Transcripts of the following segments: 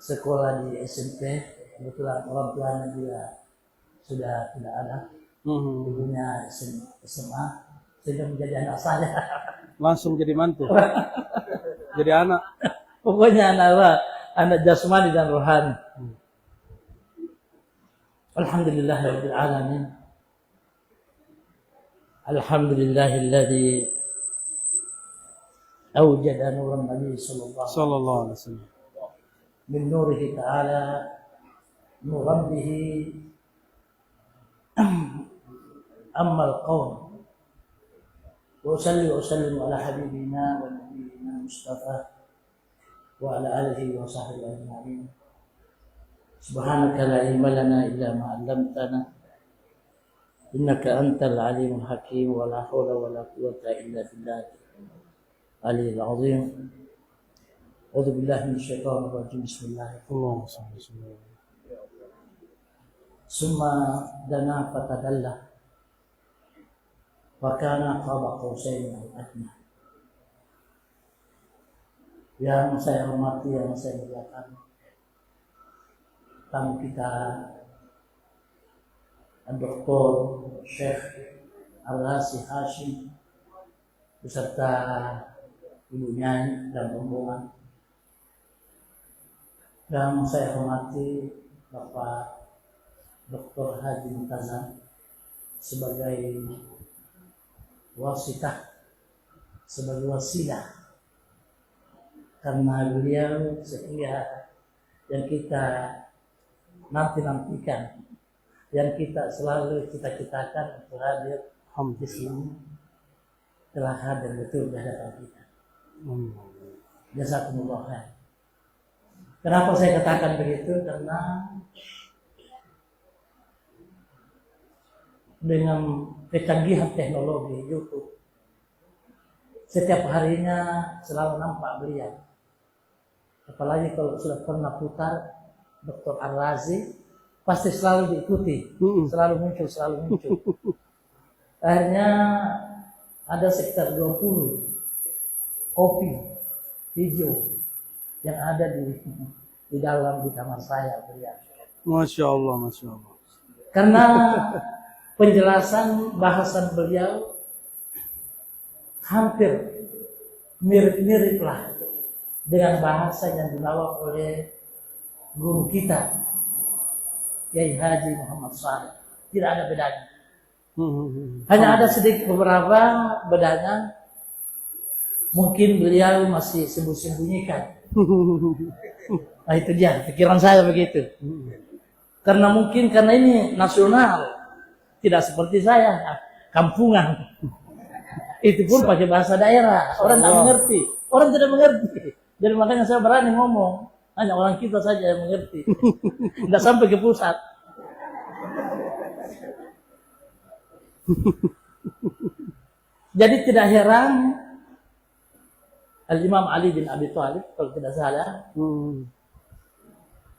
sekolah di SMP, kebetulan orang tuanya dia sudah tidak ada, ibunya SMA, sehingga menjadi anak saya. Langsung jadi mantu. Jadi anak. Pokoknya anak jasmani dan rohani. Alhamdulillahirabbil alamin. Alhamdulillahilladzi awjada nuran nabi sallallahu alaihi wasallam min nurihi ta'ala nuran bihi ammal qawm. Wa usalli wa usallimu ala habibina wa nabiyyina Mustafa wa ala alihi wa sahbihi ajma'in. Subhanaka la ilma lana illa ma 'allamtana innaka antal alimul hakim wa la hawla wa la quwwata illa billah aliyil azim. A'udzu billahi minasyaitonir rajim. Bismillahirrahmanirrahim. Summa dana fatadalla wa kana qaba qausain aw adna. Yang saya hormati, yang saya muliakan, tamu kita Dr. Syekh Al-Razi Hashim beserta ibunya dan rombongan. Dan saya hormati Bapak Dr. Haji Muntazam sebagai wasitah, sebagai wasilah, karena beliau setia yang kita nantikan, yang kita selalu cita-citakan untuk hadir di sini, telah hadir betul di hadapan kita. Jazakumullah khair. Kenapa saya katakan begitu? Karena dengan kecanggihan teknologi YouTube, setiap harinya selalu nampak beliau. Apalagi kalau sudah pernah putar Dr. Al-Razi, pasti selalu diikuti, selalu muncul. Akhirnya ada sekitar 20 kopi video yang ada di kamar saya beliau. Masya Allah, Masya Allah. Karena penjelasan bahasan beliau hampir mirip-mirip lah dengan bahasa yang dibawa oleh guru kita Kiai Haji Muhammad Saleh. Tidak ada bedanya. Hanya ada sedikit beberapa bedanya. Mungkin beliau masih sembunyikan. Nah itu dia, pikiran saya begitu. Karena ini nasional, tidak seperti saya, kampungan. Itu pun pakai bahasa daerah, orang tidak mengerti, orang tidak mengerti. Jadi makanya saya berani ngomong, hanya orang kita saja yang mengerti, tidak sampai ke pusat. Jadi tidak heran Al-Imam Ali bin Abi Thalib, kalau tidak salah,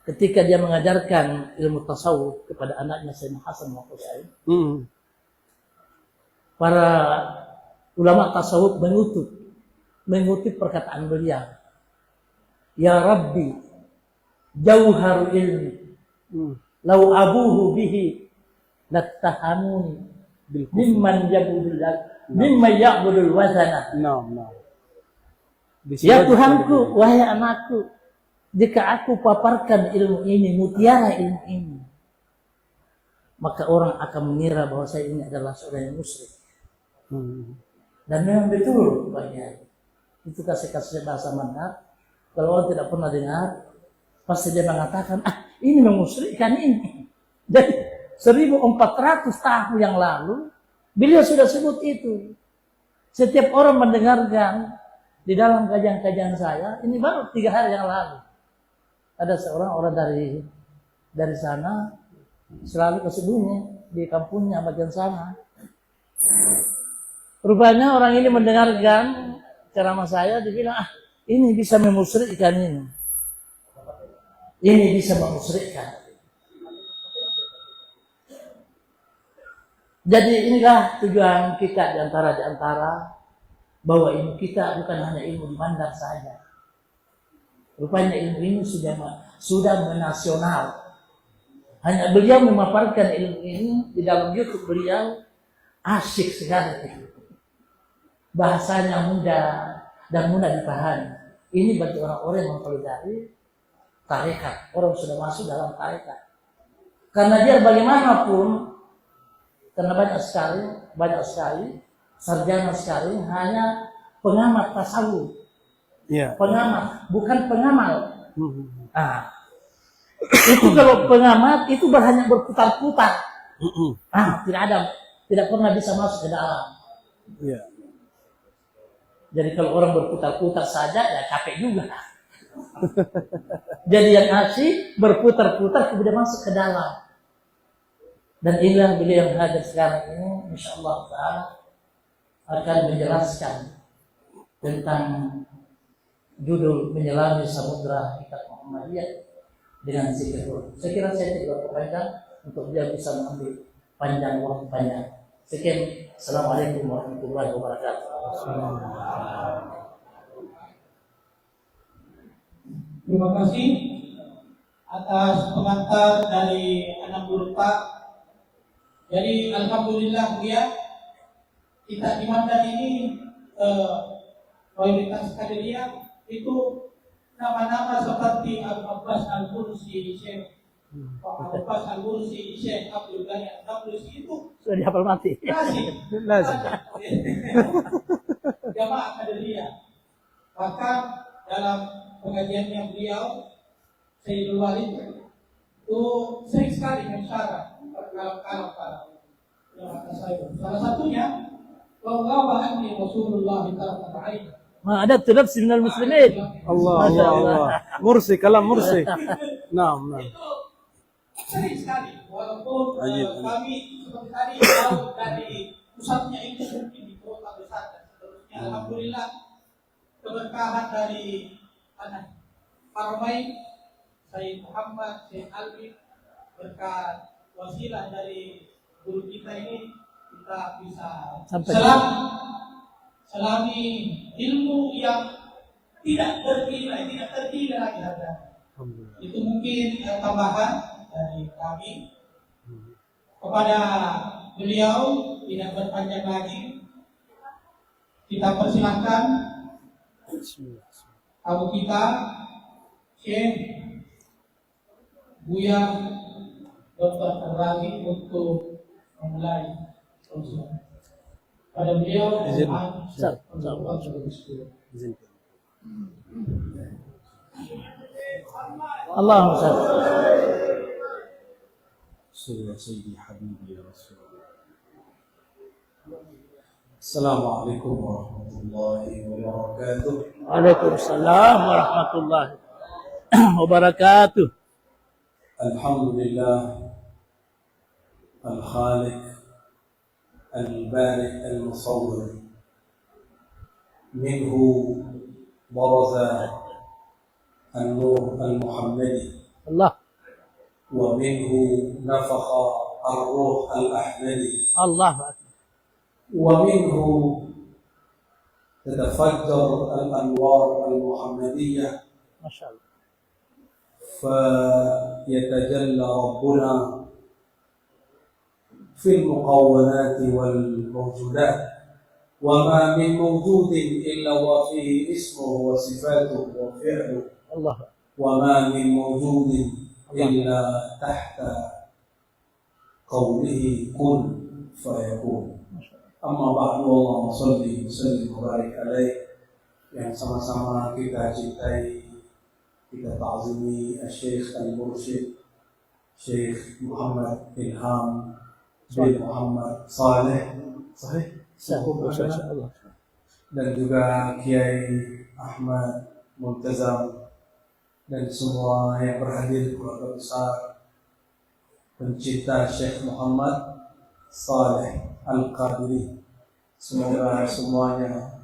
ketika dia mengajarkan ilmu tasawuf kepada anaknya Sayyidina Hasan wa Husain, para ulama tasawuf mengutip perkataan beliau, ya Rabbi jauharu ilmi lau abuhu bihi lattahamuni mimman ya'budul wazana. Ya Tuhanku, wahai anakku, jika aku paparkan ilmu ini, mutiara ilmu ini, maka orang akan mengira bahwa saya ini adalah seorang yang musyrik. Dan memang betul, Pak Kiai. Itu kasih bahasa mandat. Kalau orang tidak pernah dengar, pasti dia mengatakan, ini memusyrikkan ini. Jadi 1400 tahun yang lalu, beliau sudah sebut itu. Setiap orang mendengarkan di dalam kajian-kajian saya, ini baru 3 hari yang lalu. Ada seorang orang dari sana, selalu kesebutnya di kampungnya bagian sana. Rupanya orang ini mendengarkan ceramah saya, dibilang, ini bisa memusyrikkan ini. Ini bisa memusyrikkan. Jadi inilah tujuan kita di antara bahwa ilmu kita bukan hanya ilmu di mandar saja. Rupanya ilmu ini sudah sudah menasional. Hanya beliau memaparkan ilmu ini di dalam YouTube beliau asyik sekali. Bahasanya mudah dan mudah dipahami. Ini bagi orang-orang yang mempelajari tarekat, orang sudah masuk dalam tarekat. Karena dia bagaimanapun, karena banyak sekali sarjana sekali hanya pengamat tasawuf. Iya. Pengamat, bukan pengamal. Nah, itu kalau pengamat itu hanya berputar-putar. Tidak pernah bisa masuk ke dalam. Iya. Jadi kalau orang berputar-putar saja ya capek juga. Jadi yang asik berputar-putar kemudian masuk ke dalam. Dan inilah beliau yang hadir sekarang ini, insyaallah ta'ala akan menjelaskan tentang judul Menyelami Samudra Hakikat Muhammadiyah dengan zikir. Saya kira saya tidak berpanjang untuk dia bisa mengambil panjang waktu panjang. Sekian, Assalamualaikum warahmatullahi wabarakatuh. Terima kasih atas pengantar dari anak guru Pak. Jadi alhamdulillah ya, kita di Mandan ini prioritas kadernya itu nama-nama seperti Al-Abbas Al-Mursi, Syekh Al-Abbas Al-Mursi, Syekh Abdul Ghani Al-Mursi itu Sudah dihafal mati. Lazim. Jamaah kadernya. Bahkan dalam pengajiannya beliau Sayyidul Walid itu sering sekali mensyarah kalau salah satunya bahwa anni Rasulullah ta'ala Ma ada nafsi minal muslimin. Allah. Mursi, kalam Mursi. Naam. itu sering sekali walaupun Ajib. kami seperti tadi jauh dari pusatnya itu mungkin di kota besar dan seterusnya. Alhamdulillah keberkahan dari anak Paromai Sayyid Muhammad Syekh Alwi, berkat wasilah dari guru kita ini kita bisa selami ilmu yang tidak ternilai lagi harga. Itu mungkin tambahan dari kami kepada beliau, tidak berpanjang lagi. Kita persilahkan tamu kita Syekh Buya Dr. Ar-Razi untuk memulai urusan. Pada beliau Allahumma salli. صلى سيدي حبيبي يا رسول الله. السلام عليكم ورحمة الله وبركاته. Waalaikumsalam warahmatullahi wabarakatuh. الحمد لله الخالق البارئ المصور، منه برز النور المحمدي Allah, ومنه نفخ الروح الأحمدي Allah, ومنه تتفجر الأنوار المحمدية Masya Allah. فيتجلى ربنا في المقولات والموجودات، وما من موجود إلا وفيه اسمه وصفاته وفعله، Allah. وما من موجود إلا تحت قوله كن فيكون. أما بعد، اللهم صل وسلم وبارك عليه. Yang sama-sama kita cintai, kita ta'zimi Syekh Al-Mursyid Syekh Muhammad Ilham bin Muhammad Saleh, sahih? Masya Allah. Dan juga Kiai Ahmad Multazam dan semua yang berhadir, keluarga besar pencinta Syekh Muhammad Saleh Al-Qadiri. Semoga semuanya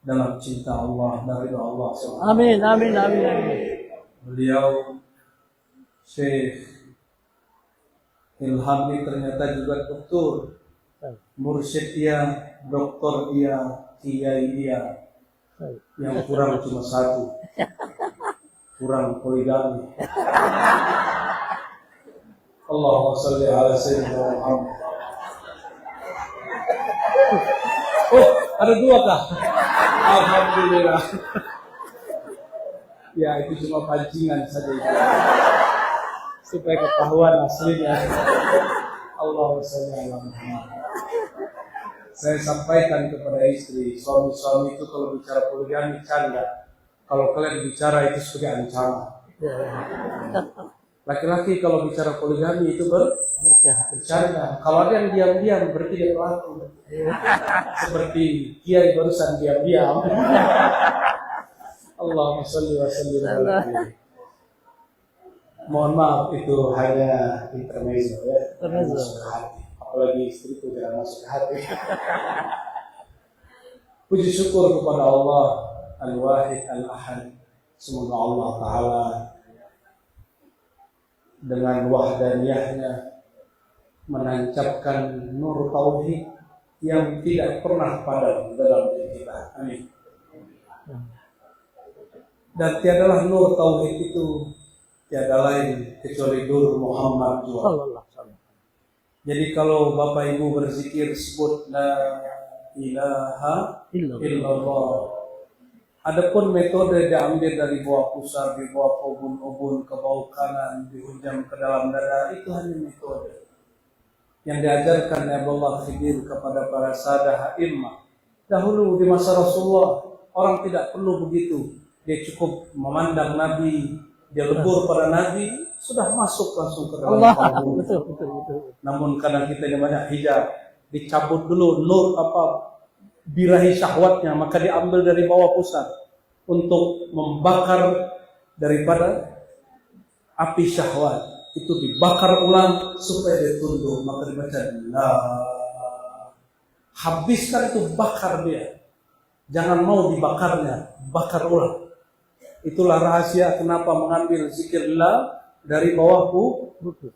dalam cinta Allah dan ridha Allah SWT. Amin, amin, amin, amin. Beliau Syekh Ilham ini ternyata juga doktor, mursyid dia, doktor dia, kiai dia, yang kurang cuma satu. kurang poligami. Allahumma sholli ala sayyidina Muhammad. Oh, ada 2 kah? Alhamdulillah. Ya, itu cuma pancingan saja itu. Supaya ketahuan aslinya. Allahumma sholli ala Muhammad. Saya sampaikan kepada istri, suami-suami itu kalau bicara poligami canda. Kalau kalian bicara itu sebagai ancaman. Laki-laki kalau bicara poligami itu bercanda. Kalau ada yang diam-diam berarti dia pelaku. Seperti kiai barusan diam-diam. Allahumma sholli wa sallim ala nabi. Mohon maaf itu hanya intermezzo ya. Masuk ke hati. Apalagi istriku jangan masuk ke hati. Puji syukur kepada Allah Al-Wahid Al-Ahad. Semoga Allah Ta'ala dengan wahdaniyahnya menancapkan nur tauhid yang tidak pernah padam dalam diri kita. Amin. Dan tiadalah nur tauhid itu tiada lain kecuali nur Muhammad juga. Jadi kalau Bapak Ibu berzikir sebut la ilaha illallah. Adapun metode diambil dari bawah pusar, di bawah ubun-ubun ke bawah kanan, dihujam ke dalam dada, itu hanya metode yang diajarkan oleh Allah Khidir kepada para sahabat immah. Dahulu di masa Rasulullah orang tidak perlu begitu. Dia cukup memandang Nabi, dia lebur pada Nabi, sudah masuk langsung ke dalam kalbu. Betul. Namun karena kita ini banyak hijab, dicabut dulu nur birahi syahwatnya, maka diambil dari bawah pusat untuk membakar daripada api syahwat. Itu dibakar ulang supaya dia tunduk, maka dibaca la. Habiskan itu, bakar dia. Jangan mau dibakarnya, bakar ulang. Itulah rahasia kenapa mengambil zikir la dari bawah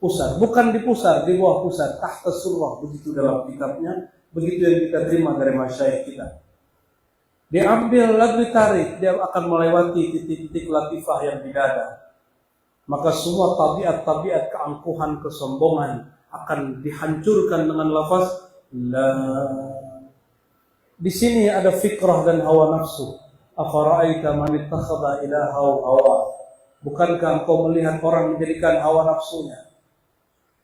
pusar. Bukan di pusar, di bawah pusar. Tahta surah, begitu dalam kitabnya. Begitu yang kita terima dari masyayikh kita. Diambil lagu tarik, dia akan melewati titik-titik latifah yang di dada. Maka semua tabiat-tabiat keangkuhan, kesombongan akan dihancurkan dengan lafaz la. Di sini ada fikrah dan hawa nafsu. Afara'aita man ittakhadha ilahahu hawa. Bukankah engkau melihat orang menjadikan hawa nafsunya,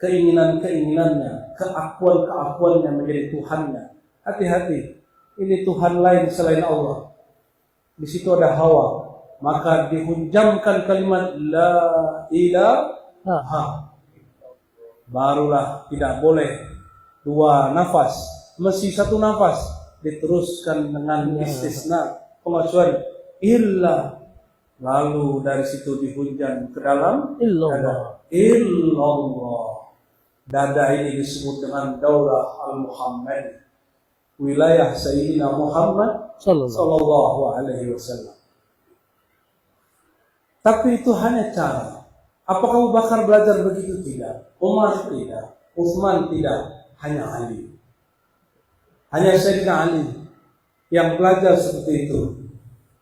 keinginan-keinginannya, keakuan-keakuannya menjadi Tuhannya? Hati-hati, ini Tuhan lain selain Allah. Di situ ada hawa, maka dihunjamkan kalimat la ilaha. Barulah tidak boleh 2 nafas, mesti 1 nafas. Diteruskan dengan istisna, pengecualian illa. Lalu dari situ dihunjam ke dalam illallah. Dada ini disebut dengan daulah al-Muhammad, wilayah Sayyidina Muhammad sallallahu alaihi wasallam. Tapi itu hanya cara. Apakah Abu Bakar belajar begitu? Tidak. Umar tidak. Utsman tidak. Hanya Ali. Hanya Sayyidina Ali yang belajar seperti itu.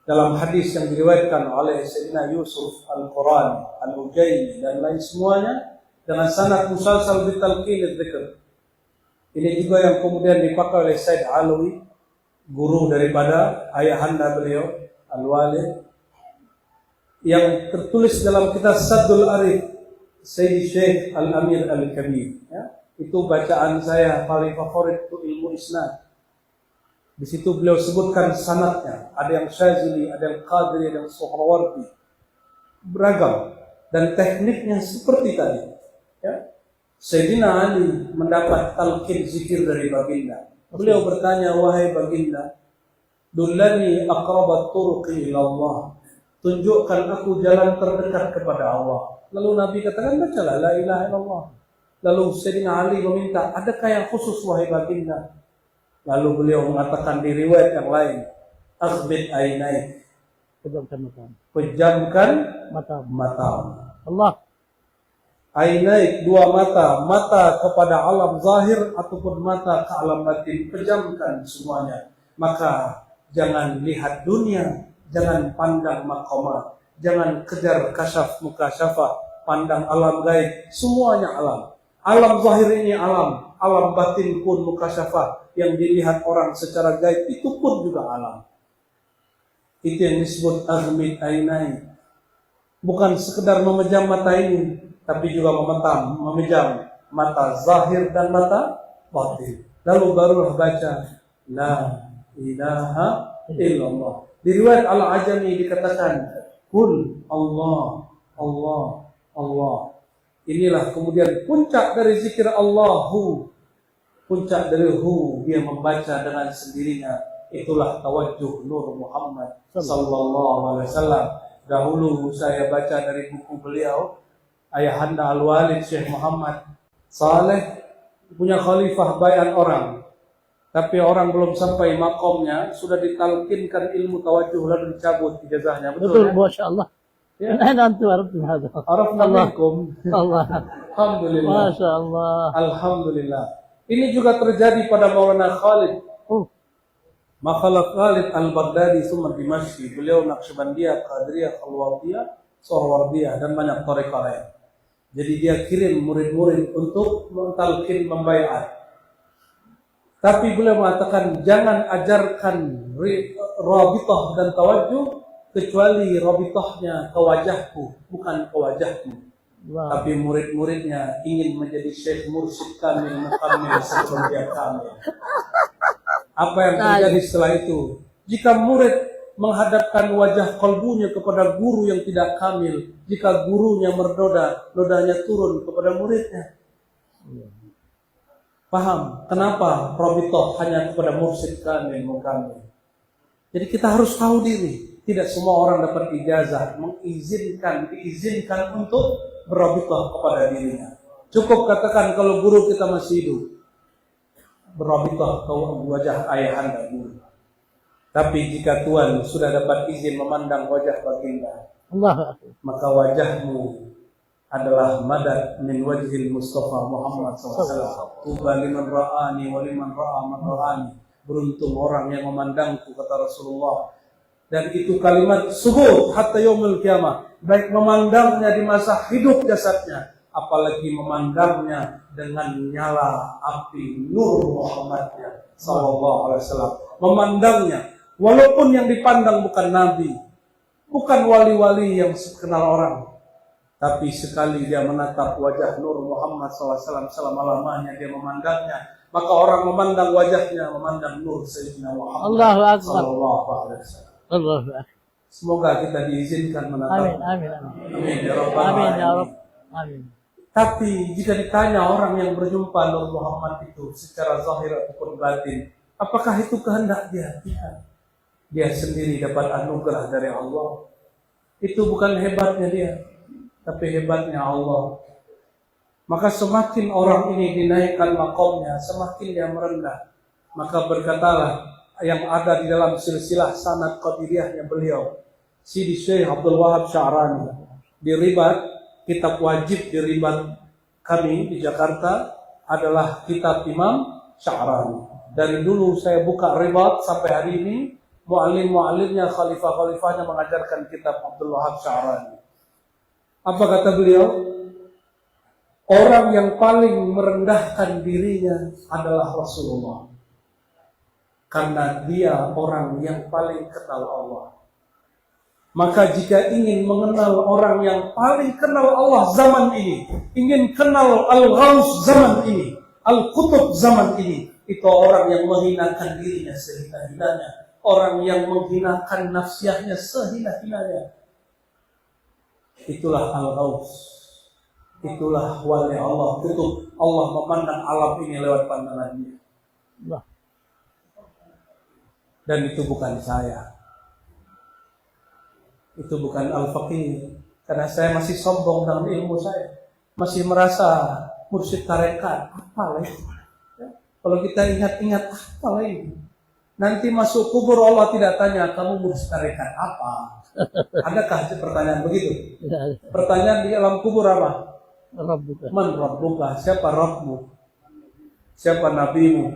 Dalam hadis yang diriwayatkan oleh Sayyidina Yusuf Al-Quran, Al-Ujaini dan lain semuanya dengan sanad musalsal bitalqin dzikr. Ini juga yang kemudian dipakai oleh Said Alwi, guru daripada ayahanda beliau Al-Walid, yang tertulis dalam kitab Saddul Arif Sayyid Syekh Al-Amir Al-Kabir, ya. Itu bacaan saya paling favorit itu ilmu isnad. Di situ beliau sebutkan sanadnya, ada yang Syazili, ada yang Qadri, ada yang Suhrawardi, beragam, dan tekniknya seperti tadi. Ya. Sayyidina Ali mendapat talqin zikir dari baginda. Beliau bertanya, wahai baginda, dullani aqrabat turuqi ila Allah. Tunjukkan aku jalan terdekat kepada Allah. Lalu Nabi katakan, bacalah la ilaha illallah. Lalu Sayyidina Ali meminta, adakah yang khusus wahai baginda? Lalu beliau mengatakan di riwayat yang lain, aghbid ainai, pejamkan mata. Allah. Ainai, 2 mata, mata kepada alam zahir ataupun mata ke alam batin, pejamkan semuanya. Maka jangan lihat dunia, jangan pandang maqamat, Jangan kejar kasyaf mukasyafah, pandang alam gaib, semuanya alam. Alam zahir ini alam, alam batin pun mukasyafah yang dilihat orang secara gaib itu pun juga alam. Itu yang disebut azmid ainain. Bukan sekedar memejam mata ini, tapi juga memejam mata zahir dan mata batin. Lalu barulah baca la ilaha illallah. Di riwayat Al-Ajami dikatakan kul Allah, Allah, Allah. Inilah kemudian puncak dari zikir Allahu. Puncak dari hu, dia membaca dengan sendirinya. Itulah tawajjuh Nur Muhammad sallallahu alaihi wasallam. Dahulu saya baca dari buku beliau, Ayahanda Al-Walid Syekh Muhammad Saleh, punya khalifah bayan orang. Tapi orang belum sampai makomnya, sudah ditalkinkan ilmu tawajjuh lalu dicabut ijazahnya. Betul, Betul ya? Masya Allah. Ya. Antum araftum hada. Arafna minkum. Allah. Alhamdulillah. Masya Allah. Alhamdulillah. Ini juga terjadi pada Maulana Khalid. Oh, Makhluk Khalid Al-Baghdadi Summa Dimashqi. Beliau Naqsyabandiyah, Qadiriyah, Khalwatiyah, Sohrawardiyah dan banyak tarekat lain. Jadi dia kirim murid-murid untuk mentalkin membaiat. Tapi beliau mengatakan jangan ajarkan rabitah dan tawajjuh kecuali rabitahnya ke wajahku, bukan ke wajahku. wow. Tapi murid-muridnya ingin menjadi syekh mursyid kamil mukammil sebelum dia kamil. Apa yang terjadi setelah itu? Jika murid menghadapkan wajah kalbunya kepada guru yang tidak kamil, jika gurunya merdoda, lodanya turun kepada muridnya. Paham? Kenapa rabithah hanya kepada mursyid kamil mukammil? Jadi kita harus tahu diri. Tidak semua orang dapat ijazah diizinkan untuk berrabithah kepada dirinya. Cukup katakan kalau guru kita masih hidup, berrabithah ke wajah ayahanda guru. Tapi jika Tuhan sudah dapat izin memandang wajah baginda, Allah. maka wajahmu adalah madad min wajhil Mustafa Muhammad SAW. Tuba liman ra'ani wa liman ra'a man ra'ani. Beruntung orang yang memandangku, kata Rasulullah. Dan itu kalimat subut hatta yaumil qiyamah. Baik memandangnya di masa hidup jasadnya, apalagi memandangnya dengan nyala api nur Muhammadnya sallallahu alaihi wasallam. Memandangnya walaupun yang dipandang bukan nabi, bukan wali-wali yang kenal orang, tapi sekali dia menatap wajah nur Muhammad SAW selama-lamanya dia memandangnya, maka orang memandang wajahnya, memandang nur Sayyidina Muhammad Allahu Akbar. sallallahu alaihi wasallam. Allahu Akbar. Semoga kita diizinkan menatap. Amin, amin, amin. Amin ya Rabbal Amin ya alamin. Rabb. Amin. Tapi jika ditanya orang yang berjumpa Nur Muhammad itu secara zahir ataupun batin, apakah itu kehendak dia? Tidak. Dia sendiri dapat anugerah dari Allah. Itu bukan hebatnya dia, tapi hebatnya Allah. Maka semakin orang ini dinaikkan makomnya, semakin dia merendah. Maka berkatalah yang ada di dalam silsilah sanad qadiriyahnya beliau, Sidi Syekh Abdul Wahab Sya'rani. Di ribat, kitab wajib di ribat kami di Jakarta adalah kitab Imam Sya'rani. Dari dulu saya buka ribat sampai hari ini, mu'alim-mu'alimnya, khalifah-khalifahnya mengajarkan kitab Abdul Wahab Sya'rani. Apa kata beliau? Orang yang paling merendahkan dirinya adalah Rasulullah. Karena dia orang yang paling kenal Allah. Maka jika ingin mengenal orang yang paling kenal Allah zaman ini, ingin kenal Al-Ghaus zaman ini, Al-Qutub zaman ini, itu orang yang menghinakan dirinya sehina-hinanya, orang yang menghinakan nafsiyahnya sehina-hinanya. Itulah Al-Ghaus. Itulah wali Allah. Kutub Allah memandang alam ini lewat pandangannya. Allah. Dan itu bukan saya. Itu bukan al-faqih, karena saya masih sombong dalam ilmu saya, masih merasa mursyid tarekat. Apa lagi? Ya? Kalau kita ingat-ingat apa lagi? Nanti masuk kubur Allah tidak tanya kamu mursyid tarekat apa? Adakah pertanyaan begitu? Pertanyaan di alam kubur apa? Rabbuka. Man rabbuka? Siapa Rabbmu? Siapa nabimu?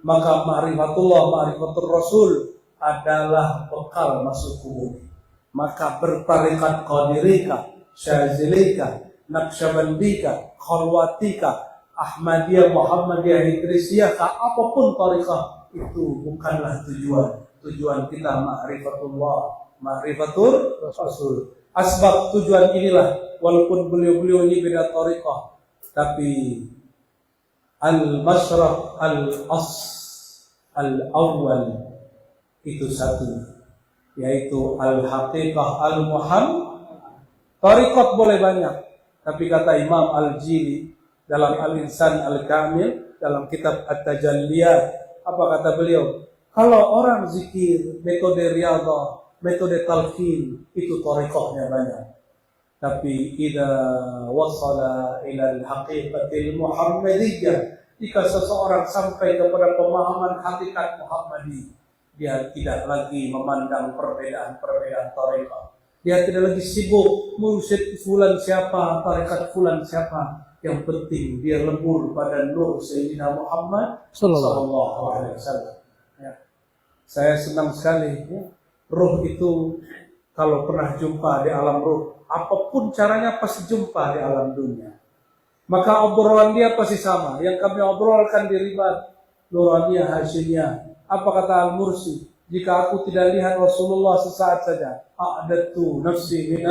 Maka ma'rifatullah, ma'rifatul Rasul adalah bekal masuk kubur. maka bertarikat qadirika, syazilika, naqsyabandika, khalwatika, Ahmadiyah, Muhammadiyah, Idrisiyah, apapun tarikah, itu bukanlah tujuan. Tujuan kita ma'rifatullah, ma'rifatur Rasul. Asbab tujuan inilah, walaupun beliau-beliau ini beda tarikah, tapi al-masyraf al-awwal itu satu, yaitu al-haqiqah al-muhammad. Tariqat boleh banyak, tapi kata Imam Al-Jili dalam Al-Insan Al-Kamil, dalam kitab At-Tajalliyat, apa kata beliau? Kalau orang zikir, metode riyadhah, metode talqin, itu tariqahnya banyak. Tapi idza wasala ila al-haqiqatil muhammadiyah, jika seseorang sampai kepada pemahaman hakikat Muhammadi, dia tidak lagi memandang perbedaan-perbedaan tariqah. Dia tidak lagi sibuk mursyid fulan siapa, tarikat fulan siapa. Yang penting dia lebur pada nur Sayyidina Muhammad sallallahu alaihi wasallam. Ya. Saya senang sekali, ya. Ruh itu kalau pernah jumpa di alam ruh, apapun caranya pasti jumpa di alam dunia. Maka obrolan dia pasti sama. Yang kami obrolkan di ribat Nuraniyah Hasyimiyah. Apa kata Al-Mursi? Jika aku tidak lihat Rasulullah sesaat saja, a'dadtu nafsi min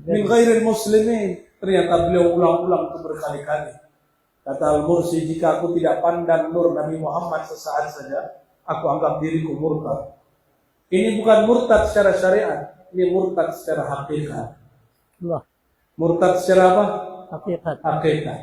ghairil muslimin. Ternyata beliau ulang-ulang itu berkali-kali. Kata Al-Mursi, jika aku tidak pandang nur Nabi Muhammad sesaat saja, aku anggap diriku murtad. Ini bukan murtad secara syariat, ini murtad secara hakikat. Murtad secara apa? Hakikat.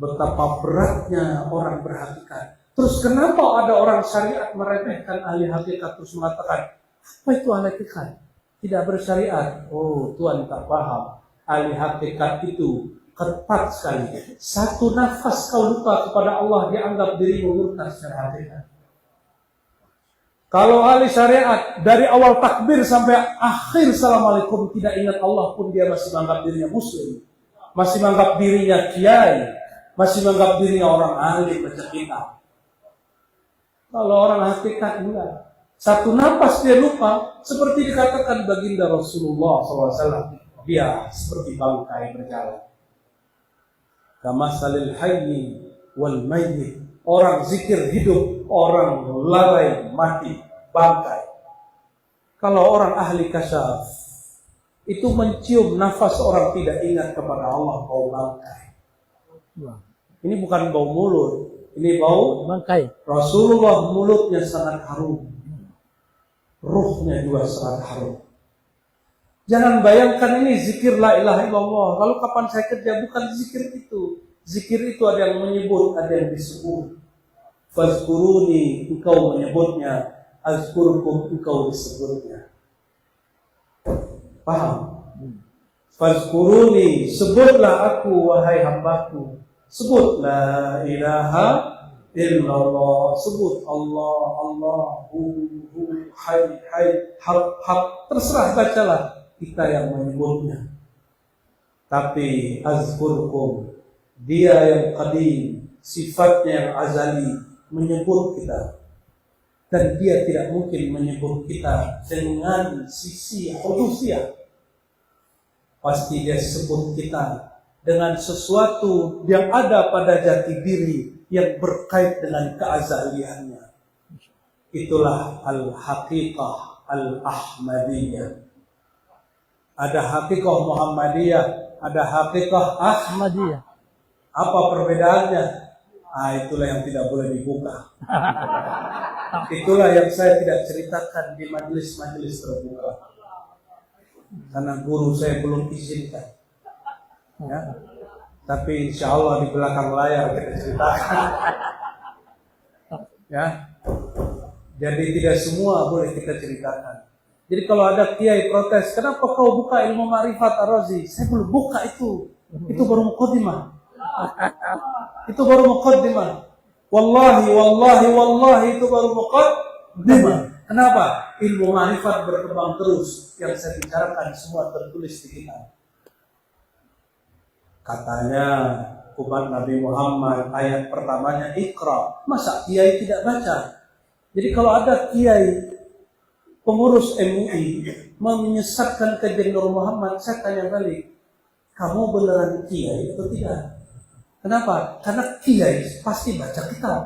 Betapa beratnya orang berhakikat. Terus kenapa ada orang syariat meremehkan ahli hakikat, terus mengatakan, apa itu ahli hakikat? Tidak bersyariat. Oh, Tuhan tak paham. Ahli hakikat itu ketat sekali. Satu nafas kau lupa kepada Allah, dianggap dirimu murtad secara hakikat. Kalau ahli syariat dari awal takbir sampai akhir assalamualaikum tidak ingat Allah pun, dia masih menganggap dirinya muslim, masih menganggap dirinya kiai, masih menganggap dirinya orang ahli baca kitab. Kalau orang hakikat enggak. Satu nafas dia lupa, seperti dikatakan baginda Rasulullah SAW, dia seperti bangkai berjalan. Kamasalil hayyi wal mayyit. Orang zikir hidup, orang lalai mati, bangkai. Kalau orang ahli kasyaf, itu mencium nafas orang tidak ingat kepada Allah, bau bangkai. Ini bukan bau mulut, ini bau bangkai. Rasulullah mulutnya sangat harum, ruhnya juga sangat harum. Jangan bayangkan ini zikir la ilaha illallah. Lalu kapan saya kerja? Bukan zikir itu. Zikir itu ada yang menyebut, ada yang disebut. Fazkuruni, engkau menyebutnya. Azkurkum, engkau disebutnya. Paham? Fazkuruni, sebutlah aku wahai hambaku. Sebut la ilaha illallah. Sebut Allah, Allah, hai, hak. Terserah, bacalah. Kita yang menyebutnya. Tapi azkurkum, dia yang qadim, sifatnya yang azali, menyebut kita. Dan dia tidak mungkin menyebut kita dengan sisi hudusiah. Pasti dia sebut kita dengan sesuatu yang ada pada jati diri yang berkait dengan keazaliannya. Itulah al-haqiqah al-ahmadiyah. Ada haqiqah Muhammadiyah, ada haqiqah Ahmadiyah. Apa perbedaannya? Itulah yang tidak boleh dibuka. Itulah yang saya tidak ceritakan di majelis-majelis terbuka. Karena guru saya belum izinkan. Ya. Tapi insya Allah di belakang layar kita ceritakan. Ya. Jadi tidak semua boleh kita ceritakan. Jadi kalau ada kiai protes, kenapa kau buka ilmu ma'rifat Ar-Razi? Saya belum buka itu. Itu baru muqaddimah. Itu baru muqaddimah. Wallahi itu baru muqaddimah. Kenapa? Ilmu ma'rifat berkembang terus. Yang saya bicarakan semua tertulis di kitab. Katanya umat Nabi Muhammad ayat pertamanya Iqra. Masa kiai tidak baca? Jadi kalau ada kiai pengurus MUI menyesatkan kajian Nur Muhammad, saya tanya balik, kamu beneran kiai atau tidak? Kenapa? Karena kiai pasti baca kitab.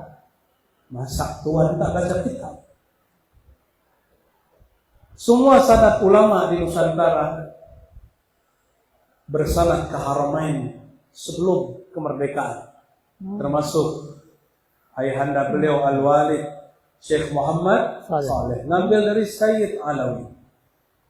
Masa Tuhan tak baca kitab? Semua sanad ulama di Nusantara bersanad ke Haramain sebelum kemerdekaan, termasuk ayahanda beliau Al-Walid Syekh Muhammad Saleh, ngambil dari Sayyid Alawi.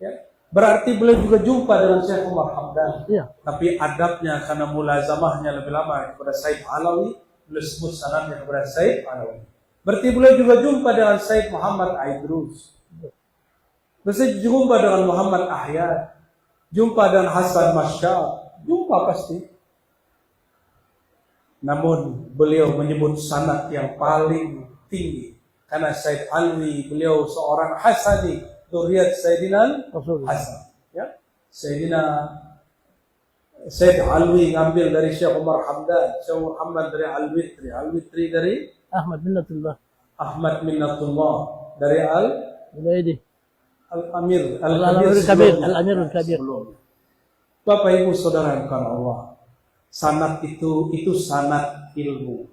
Ya. Berarti beliau juga jumpa dengan Syekh Umar Hamdan. Ya. Tapi adabnya karena mulazamahnya lebih lama kepada Sayyid Alawi, beliau sebut sanadnya kepada Sayyid Alawi. Berarti beliau juga jumpa dengan Sayyid Muhammad Aidrus. Beliau jumpa dengan Muhammad Ahyad, jumpa dengan Hasan Masyar, jumpa pasti. Namun beliau menyebut sanad yang paling tinggi karena Sayyid Alwi beliau seorang Hasani, dzurriyyat Sayyidina Hasan. Ya. Sayyid Alwi ngambil dari Syekh Umar Hamdan, Syekh Muhammad dari Al-Witri, Al-Witri dari Ahmad Minnatullah dari Al-Ubaidi Al-Amir Al-Kabir Al-Amirul Kabir. Bapak Ibu Saudara yang karena Allah, sanad itu sanad ilmu.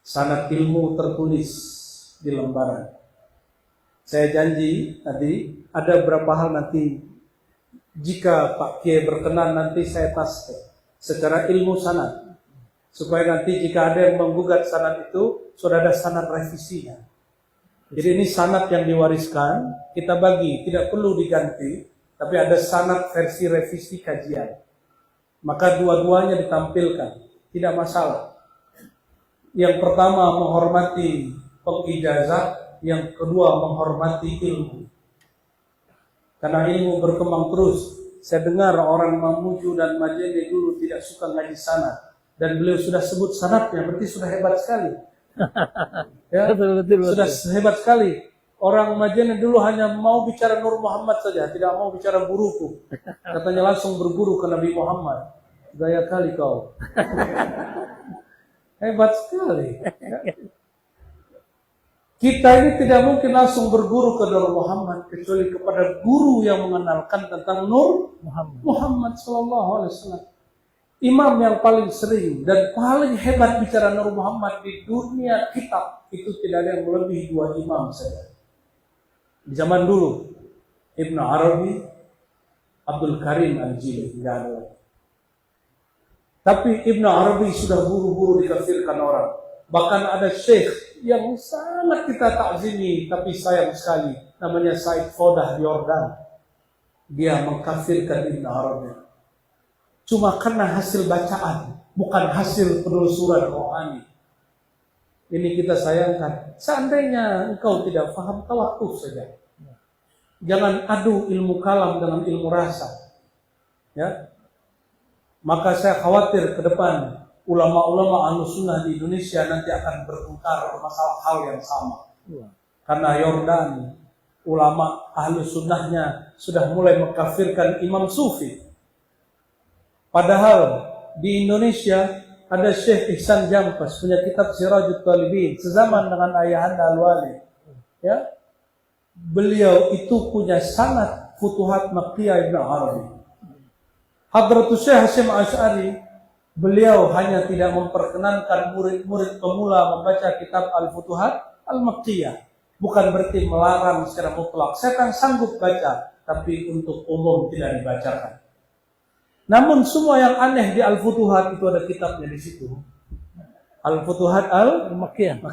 Sanad ilmu tertulis di lembaran. Saya janji tadi ada beberapa hal nanti jika Pak Kiai berkenan nanti saya tasbih secara ilmu sanad supaya nanti jika ada yang menggugat sanad itu sudah ada sanad revisinya. Jadi ini sanad yang diwariskan kita bagi, tidak perlu diganti, tapi ada sanad versi revisi kajian. Maka dua-duanya ditampilkan, tidak masalah. Yang pertama menghormati pengijazah, yang kedua menghormati ilmu. Karena ilmu berkembang terus. Saya dengar orang Mamuju dan Majene dulu tidak suka ngaji sanad, dan beliau sudah sebut sanadnya, berarti sudah hebat sekali. Ya, Betul. sudah hebat sekali. Orang Majene dulu hanya mau bicara Nur Muhammad saja, tidak mau bicara guruku. Katanya langsung berguru ke Nabi Muhammad. Gaya kali kau. Hebat sekali. Kita ini tidak mungkin langsung berguru ke Nur Muhammad kecuali kepada guru yang mengenalkan tentang Nur Muhammad sallallahu alaihi wasallam. Imam yang paling sering dan paling hebat bicara Nur Muhammad di dunia kitab itu tidak ada yang melebihi 2 imam saja. Di zaman dulu Ibnu Arabi, Abdul Karim Al-Jili, tidak ada lagi. Tapi Ibnu Arabi sudah buru-buru dikafirkan orang. Bahkan ada syekh yang sangat kita takzimi tapi sayang sekali, namanya Said Fodah di Yordan. Dia mengkafirkan Ibnu Arabi. Cuma karena hasil bacaan, bukan hasil penelusuran rohani. Ini kita sayangkan. Seandainya engkau tidak paham, tawakuf saja. Jangan adu ilmu kalam dengan ilmu rasa. Ya. Maka saya khawatir ke depan ulama-ulama Ahlussunnah di Indonesia nanti akan bertengkar masalah hal yang sama. Karena Yordan, ulama Ahlussunnahnya sudah mulai mengkafirkan Imam Sufi. Padahal di Indonesia ada Syekh Ihsan Jampas punya kitab Sirajut Talibin sezaman dengan ayahanda Al-Walid. Ya. Beliau itu punya sanad Futuhat Makkiyah Ibnu Arabi. Hadratus Syekh Hasyim Asy'ari, beliau hanya tidak memperkenankan murid-murid pemula membaca kitab Al-Futuhat Al-Makkiyah. Bukan berarti melarang secara mutlak. Saya kan sanggup baca, tapi untuk umum tidak dibacakan. Namun semua yang aneh di Al-Futuhat itu ada kitabnya di situ. Al-Futuhat Al-Makkiyah.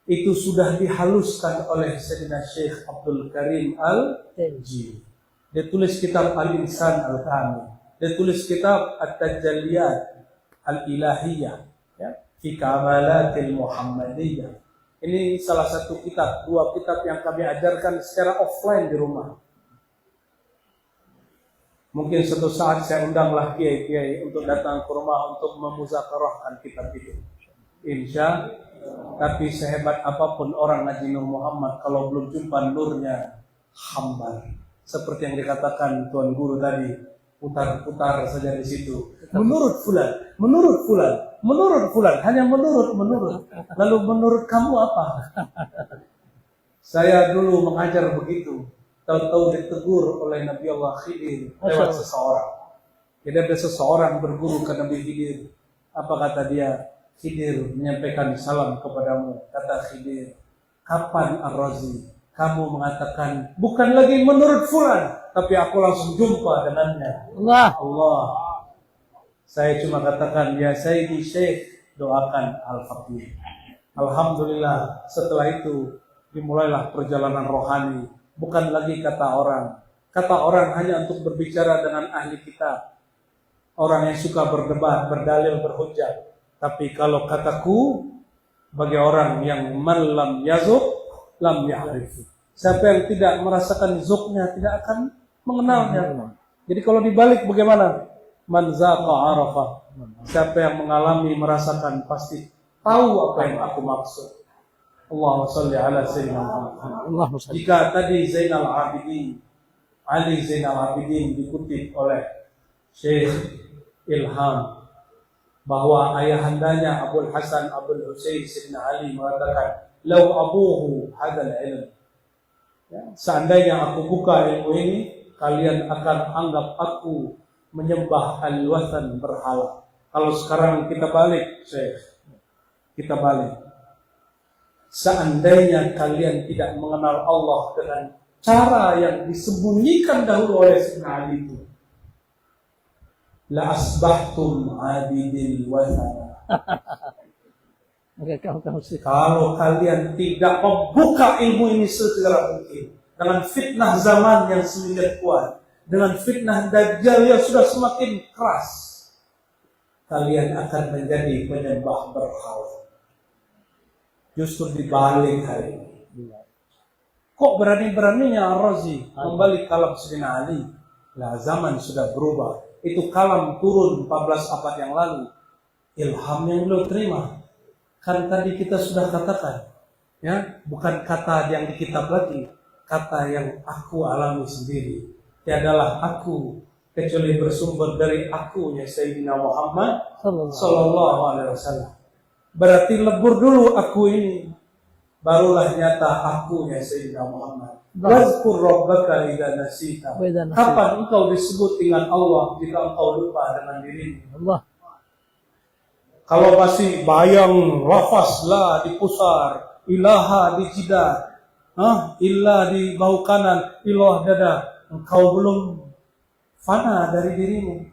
Itu sudah dihaluskan oleh Sayyidina Syekh Abdul Karim Al-Jili. Dia tulis kitab Al-Insan Al-Kamil. Dia tulis kitab At-Tajalliyat Al-Ilahiyah, ya, fi Kamalatil Muhammadiyah. Ini salah satu kitab, 2 kitab yang kami ajarkan secara offline di rumah. Mungkin suatu saat saya undanglah kiai-kiai untuk datang ke rumah untuk memuzakarahkan kitab itu. Insya. Tapi sehebat apapun orang ngaji Nur Muhammad, kalau belum jumpa nurnya, hambar. Seperti yang dikatakan Tuan Guru tadi, putar-putar saja di situ. Menurut fulan, hanya menurut. Lalu menurut kamu apa? Saya dulu mengajar begitu, tahu-tahu ditegur oleh Nabi Allah Khidir lewat seseorang. Jadi ada seseorang berguru ke Nabi Khidir. Apa kata dia? Khidir menyampaikan salam kepadamu. Kata Khidir, kapan Ar-Razi kamu mengatakan bukan lagi menurut fulan, tapi aku langsung jumpa dengannya. Allah. Saya cuma katakan, ya Sayyidi Syekh, doakan Al-Faqih. Alhamdulillah, setelah itu dimulailah perjalanan rohani. Bukan lagi kata orang. Kata orang hanya untuk berbicara dengan ahli kitab. Orang yang suka berdebat, berdalil, berhujjah. Tapi kalau kataku, bagi orang yang man lam yazuk, lam ya'rif. Siapa yang tidak merasakan zuknya, tidak akan mengenalnya. Jadi kalau dibalik bagaimana? Man zaqa arafah. Siapa yang mengalami, merasakan, pasti tahu apa yang aku maksud. Allahumma shalli ala sayyidina Muhammad. Jika tadi Zainal Abidin, Ali Zainal Abidin dikutip oleh Syekh Ilham bahwa ayahandanya Abul Hasan Abul Husain Sayyidina Ali mengatakan, "Lau abuhu hadal ilm." Ya, seandainya aku buka ilmu ini, kalian akan anggap aku menyembah al-wathan, berhala. Kalau sekarang kita balik, Syekh, kita balik. Seandainya kalian tidak mengenal Allah dengan cara yang disembunyikan dahulu oleh Sayyidina Ali itu, la asbahtum abidil wathana. Kalau kalian tidak membuka ilmu ini segera mungkin, dengan fitnah zaman yang semakin kuat, dengan fitnah Dajjal yang sudah semakin keras, kalian akan menjadi penyembah berhala. Justru dibalik hari ini. Kok berani-beraninya Ar-Razi membalik kalam Sayyidina Ali? Lah, zaman sudah berubah. Itu kalam turun 14 abad yang lalu. Ilham yang beliau terima. Kan tadi kita sudah katakan, ya, bukan kata yang di kitab lagi, kata yang aku alami sendiri. Tiadalah aku kecuali bersumber dari akunya Sayyidina Muhammad sallallahu alaihi wasallam. Berarti lebur dulu aku ini, barulah nyata akunya Sayyidina Muhammad. Wazkur rabbaka idza nasita. Kapan engkau disebut dengan Allah jika engkau lupa dengan dirimu? Allah. Kalau masih bayang lafaz la di pusar, ilaha di jidat, illa di bahu kanan, ilah dada, engkau belum fana dari dirimu.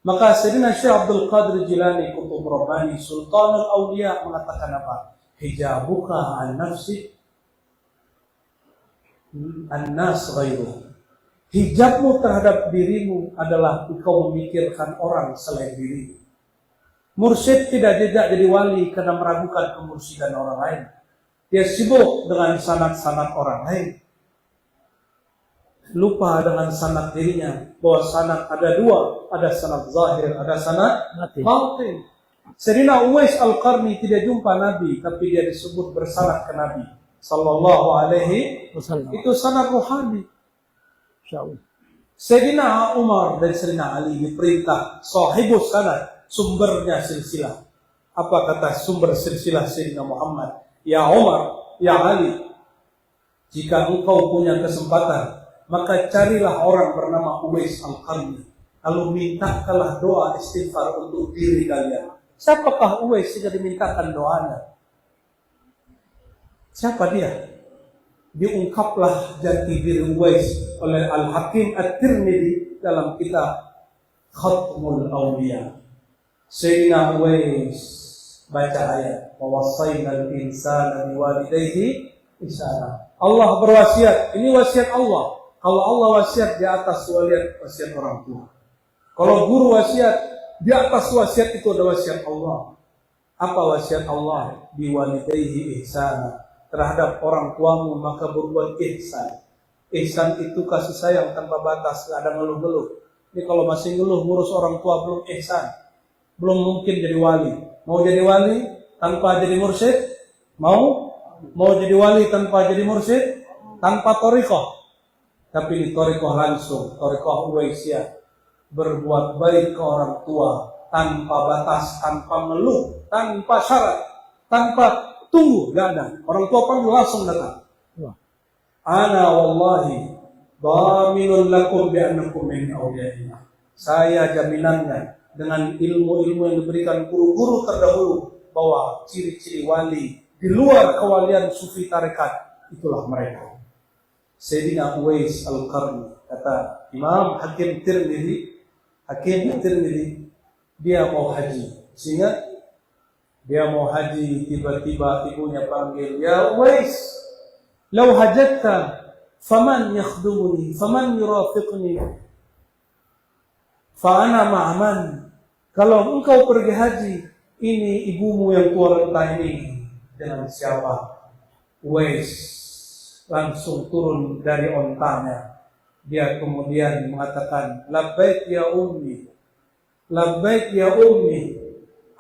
Maka Sayyidina Syekh Abdul Qadir Jilani Qutub Rabbani Sultanul Auliya mengatakan apa? Hijabuka an nafsi an-nas ghairuh. Hijabmu terhadap dirimu adalah engkau memikirkan orang selain dirimu. Mursyid tidak jadi wali karena meragukan kemursyidhan orang lain. Dia sibuk dengan sanad-sanad orang lain. Lupa dengan sanad dirinya, bahwa sanad ada dua, ada sanad zahir, ada sanad batin. Sayyidina Uwais Al-Qarni tidak jumpa Nabi, tapi dia disebut bersanad ke Nabi sallallahu alaihi wasallam. Itu sanad rohani. Sayyidina Umar dan Sayyidina Ali diperintah sahibus sanad, sumbernya silsilah. Apa kata sumber silsilah Sayyidina Muhammad? Ya Umar, ya Ali, jika engkau punya kesempatan, maka carilah orang bernama Uwais Al-Qarni. Lalu mintakanlah doa istighfar untuk diri kalian. Siapakah Uwais jika dimintakan doanya? Siapa dia? Diungkaplah jati diri Uwais oleh Al-Hakim At-Tirmidzi dalam kitab Khatmul Awliya. Sayyidina Uwais baca ayat, "Wawasainal insana biwalidayhi ihsana." Allah berwasiat, ini wasiat Allah. Kalau Allah wasiat, di atas wasiat orang tua. Kalau guru wasiat, di atas wasiat itu ada wasiat Allah. Apa wasiat Allah? Biwalidayhi ihsana. Terhadap orang tuamu maka berbuat ihsan. Ihsan itu kasih sayang tanpa batas, tidak ada ngeluh-ngeluh. Ini kalau masih ngeluh ngurus orang tua belum ihsan, belum mungkin jadi wali. Mau jadi wali tanpa jadi mursyid? Mau jadi wali tanpa jadi mursyid? Tanpa thariqah. Tapi di thariqah langsung, thariqah Uwaisiyah. Berbuat baik ke orang tua tanpa batas, tanpa ngeluh, tanpa syarat, tanpa tunggu, gak ada. Orang tua panggil langsung datang. Ana wallahi dhaminun lakum bi annakum min awliyaillah. Saya jaminannya dengan ilmu-ilmu yang diberikan guru-guru terdahulu bahwa ciri-ciri wali di luar kewalian sufi tarekat itulah mereka. Sayyidina Uwais Al-Qarni, kata Imam Hakim Tirmidzi, dia mau haji. Sehingga dia mau haji, tiba-tiba ibunya panggil, "Ya Uwais, law hajjatta faman yakhdumuni, faman yurafiqni, fa ana ma'aman." Kalau engkau pergi haji, ini ibumu yang tua renta ini dengan siapa? Uwais langsung turun dari ontanya. Dia kemudian mengatakan, "Labbaik ya ummi, labbaik ya ummi,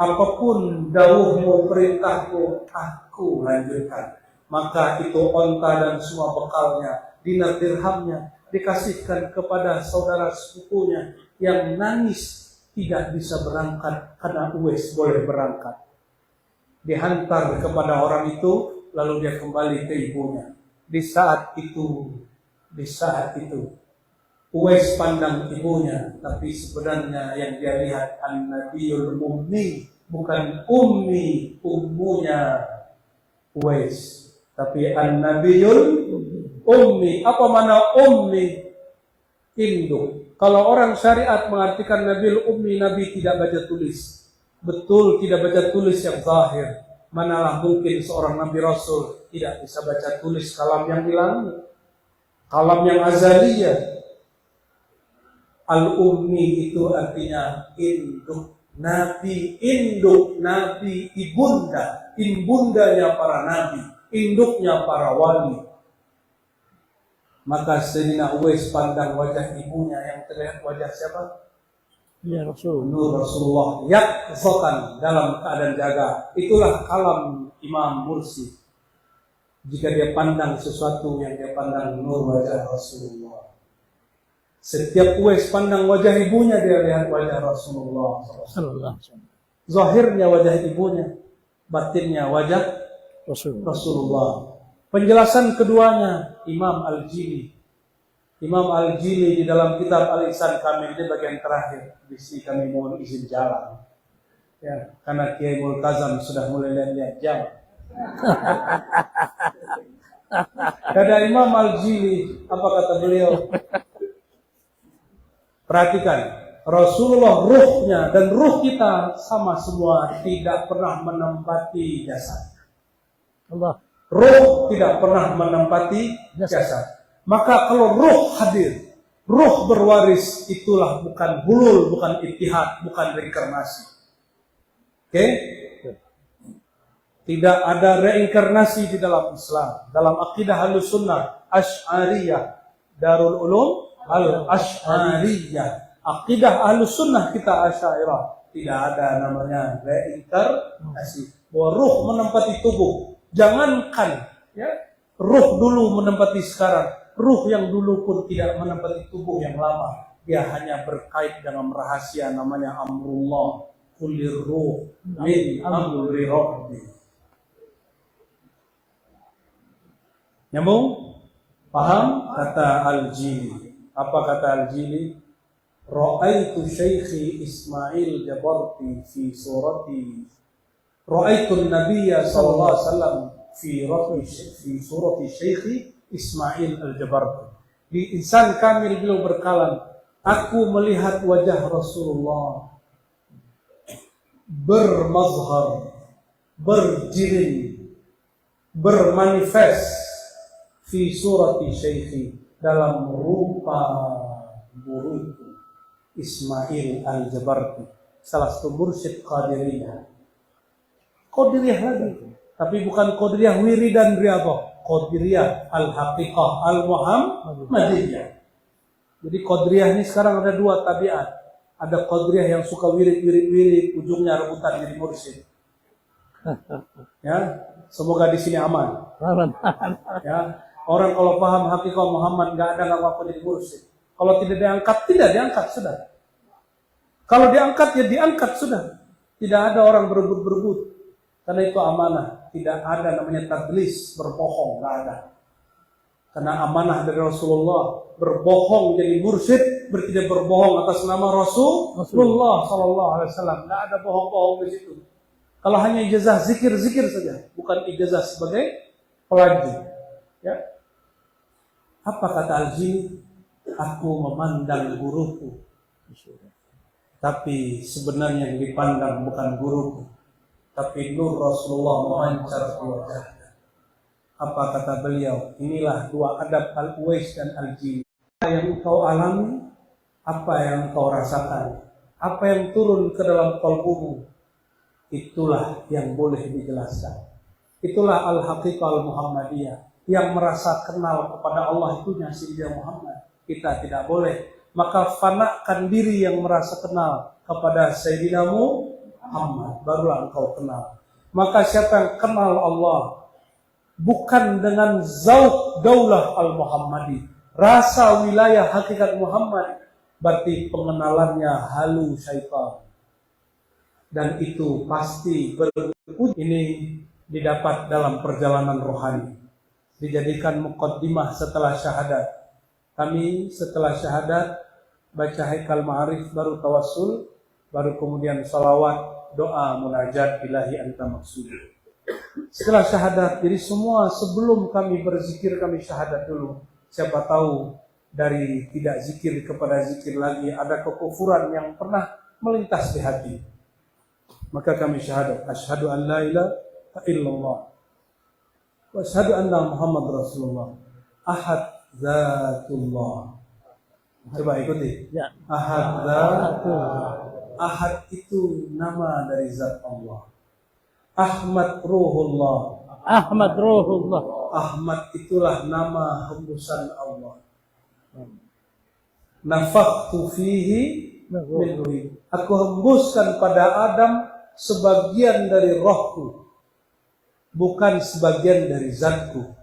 apapun dawuhmu, perintahku, aku lanjutkan." Maka itu onta dan semua bekalnya, dinar dirhamnya, dikasihkan kepada saudara sepupunya yang nangis tidak bisa berangkat karena Uwais boleh berangkat. Dihantar kepada orang itu, lalu dia kembali ke ibunya. Di saat itu, Uwais pandang ibunya, tapi sebenarnya yang dia lihat An-Nabiyul Ummi, bukan ummi, ummunya Uwais, tapi An-Nabiyul Ummi. Apa mana ummi? Induk. Kalau orang syariat mengartikan Nabiul Ummi, Nabi tidak baca tulis. Betul, tidak baca tulis yang zahir. Manalah mungkin seorang Nabi Rasul tidak bisa baca tulis kalam yang hilang, kalam yang azaliyah. Al-Ummi itu artinya induk Nabi, ibunda, ibundanya para nabi, induknya para wali. Maka Sayyidina Uwais pandang wajah ibunya yang terlihat wajah siapa? Ya Rasul. Nur Rasulullah yakzokan dalam keadaan jaga. Itulah kalam Imam Mursi. Jika dia pandang sesuatu yang dia pandang nur wajah Rasulullah. Setiap Uwais pandang wajah ibunya, dia lihat wajah Rasulullah. Zahirnya wajah ibunya, batinnya wajah Rasulullah. Penjelasan keduanya Imam Al-Jili. Imam Al-Jili di dalam kitab Al-Ihsan Kamil, ini bagian terakhir. Di sini kami mohon izin jalan. Ya, karena Kiai Multazam sudah mulai lihat jam. Kata Imam Al-Jili, apa kata beliau? Perhatikan, Rasulullah ruhnya dan ruh kita sama semua, tidak pernah menempati jasad. Allah. Ruh tidak pernah menempati jasad. Maka kalau ruh hadir, ruh berwaris, itulah bukan hulul, bukan ittihad, bukan reinkarnasi. Oke? Tidak ada reinkarnasi di dalam Islam. Dalam akidah Ahlussunnah Asy'ariyah, Darul Ulum Al-Asy'ariyah, akidah Ahlussunnah kita Asy'ariyah, tidak ada namanya reinkarnasi. Bahwa ruh menempati tubuh. Jangankan ya, ruh dulu menempati sekarang, ruh yang dulu pun tidak menempati tubuh yang lama. Dia hanya berkait dengan rahasia namanya amrullah. Kulir ruh min amri rabbi. Nyambung? Paham? Kata Al-Jili. Apa kata Al-Jili? Ra'aitu Syekhi Ismail Jabarti fi surati, Ra'aitu Nabiya sallallahu alaihi wasallam fi surati Syekhi Ismail Al-Jabarti. Di Ihsan Kamil beliau berkalam, aku melihat wajah Rasulullah bermazhar, berjirim, bermanifest fi surati Syekhi, dalam rupa guruku Ismail Al-Jabarti, salah satu mursyid Qadiriyah. Qadiriyah lagi, tapi bukan Qadiriyah wiridan riyadhah, Qadiriyah Al-Haqiqah Al-Muhammadiyah. Jadi Qadiriyah ini sekarang ada dua tabiat. Ada Qadiriyah yang suka wirid, ujungnya rebutan jadi mursyid. Ya, semoga di sini aman. Ya, orang kalau paham hakikat Muhammad nggak ada apa-apa jadi mursyid. Kalau tidak diangkat sudah. Kalau diangkat ya diangkat sudah. Tidak ada orang berebut-berebut. Karena itu amanah. Tidak ada namanya tadlis, berbohong, nggak ada. Karena amanah dari Rasulullah, berbohong jadi mursyid, bertidak berbohong atas nama Rasulullah Sallallahu Alaihi Wasallam. Tidak ada bohong-bohong di situ. Kalau hanya ijazah zikir-zikir saja, bukan ijazah sebagai pelajar. Ya. Apa kata Al-Jini? Aku memandang guruku. Tapi sebenarnya yang dipandang bukan guruku, tapi nur Rasulullah memancar di wajahnya. Apa kata beliau? Inilah dua adab Al-Uwais dan Al-Jini. Apa yang engkau alami, apa yang engkau rasakan, apa yang turun ke dalam kalbumu, itulah yang boleh dijelaskan. Itulah Al-Haqiqah Al-Muhammadiyah. Yang merasa kenal kepada Allah itunya Sayyidina Muhammad. Kita tidak boleh. Maka fanakan diri yang merasa kenal kepada Sayyidina Muhammad, barulah engkau kenal. Maka siapa yang kenal Allah bukan dengan zauq daulah al-Muhammadi, rasa wilayah hakikat Muhammad, berarti pengenalannya halu syaitan. Dan itu pasti ini didapat dalam perjalanan rohani. Dijadikan muqaddimah setelah syahadat. Kami setelah syahadat baca haikal ma'arif, baru tawassul, baru kemudian salawat, doa, munajat, ilahi anta maksudi. Setelah syahadat, jadi semua sebelum kami berzikir, kami syahadat dulu. Siapa tahu dari tidak zikir kepada zikir lagi, ada kekufuran yang pernah melintas di hati. Maka kami syahadat, asyhadu an la ilaha illallah wa asyhadu anna Muhammad Rasulullah. Ahad Zatullah. Coba ikuti. Ya. Ahad Zatullah. Ahad itu nama dari zat Allah. Ahmad Ruhullah. Ahmad Ruhullah. Ahmad itulah nama hembusan Allah. Nafakhtu fihi min ruhi. Aku hembuskan pada Adam sebagian dari rohku, bukan sebagian dari zatku.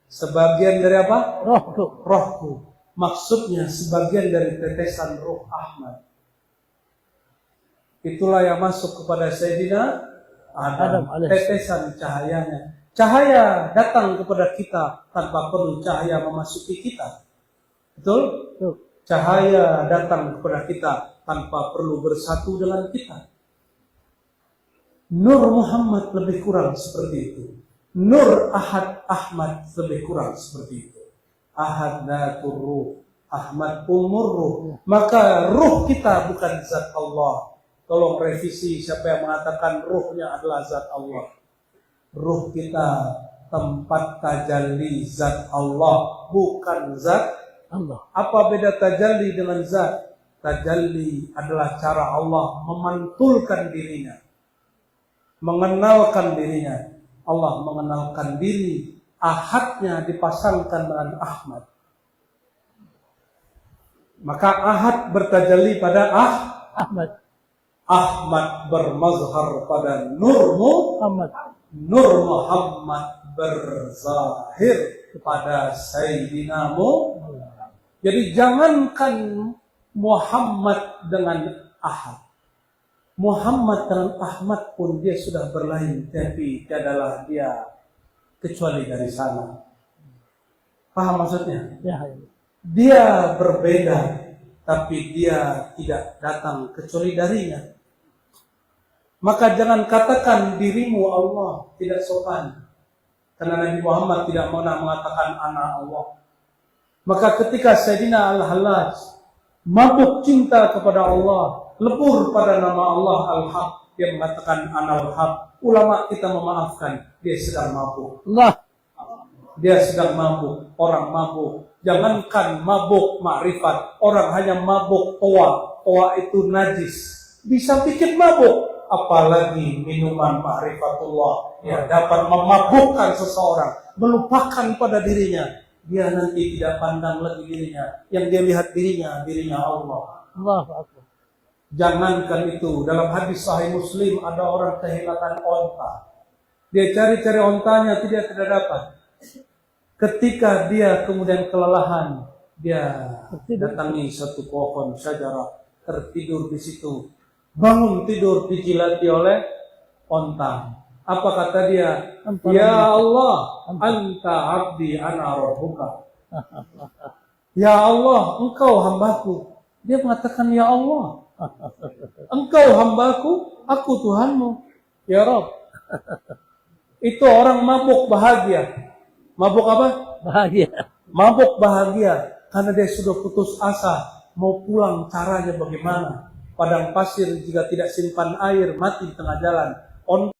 Sebagian dari apa? Rohku. Rohku. Maksudnya sebagian dari tetesan roh Ahmad. Itulah yang masuk kepada Sayyidina Adam. Tetesan cahayanya. Cahaya datang kepada kita tanpa perlu cahaya memasuki kita. Betul? Betul. Cahaya datang kepada kita tanpa perlu bersatu dengan kita. Nur Muhammad lebih kurang seperti itu. Nur Ahad Ahmad lebih kurang seperti itu. Ahad Datur Ruh, Ahmad Umur Ruh. Maka ruh kita bukan zat Allah. Tolong revisi siapa yang mengatakan ruhnya adalah zat Allah. Ruh kita tempat tajalli zat Allah, bukan zat Allah. Apa beda tajalli dengan zat? Tajalli adalah cara Allah memantulkan dirinya, mengenalkan dirinya. Allah mengenalkan diri, ahadnya dipasangkan dengan Ahmad. Maka ahad bertajalli pada Ahmad. Ahmad bermazhar pada Nur Ahmad. Nur Muhammad berzahir kepada Sayyidina Muhammad. Jadi jangankan Muhammad dengan Ahad. Muhammad dengan Ahmad pun dia sudah berlain, tapi tiadalah dia kecuali dari sana. Paham maksudnya? Ya. Dia berbeda, tapi dia tidak datang kecuali darinya. Maka jangan katakan dirimu Allah, tidak sopan. Karena Nabi Muhammad tidak pernah mengatakan anak Allah. Maka ketika Sayyidina Al-Hallaj mabuk cinta kepada Allah, lebur pada nama Allah Al-Haq, dia mengatakan Anal Haq. Ulama kita memaafkan, dia sedang mabuk. Allah. Dia sedang mabuk, orang mabuk. Jangankan mabuk ma'rifat, orang hanya mabuk toa. Toa itu najis, bisa bikin mabuk. Apalagi minuman ma'rifatullah yang dapat memabukkan seseorang, melupakan pada dirinya. Dia nanti tidak pandang lagi dirinya. Yang dia lihat dirinya Allah. Allahu Akbar. Jangankan itu, dalam hadis Sahih Muslim ada orang kehilangan onta. Dia cari-cari ontanya, tidak dapat. Ketika dia kemudian kelelahan, dia datangi satu pohon syajarah, tertidur di situ. Bangun tidur dijilati oleh onta. Apa kata dia? Ya Allah, anta abdi ana rabbuka. Ya Allah, engkau hambaku. Dia mengatakan, ya Allah, engkau hambaku, aku Tuhanmu. Ya Rabb. Itu orang mabuk bahagia. Mabuk apa? Bahagia. Mabuk bahagia. Karena dia sudah putus asa. Mau pulang, caranya bagaimana? Padang pasir jika tidak simpan air, mati di tengah jalan.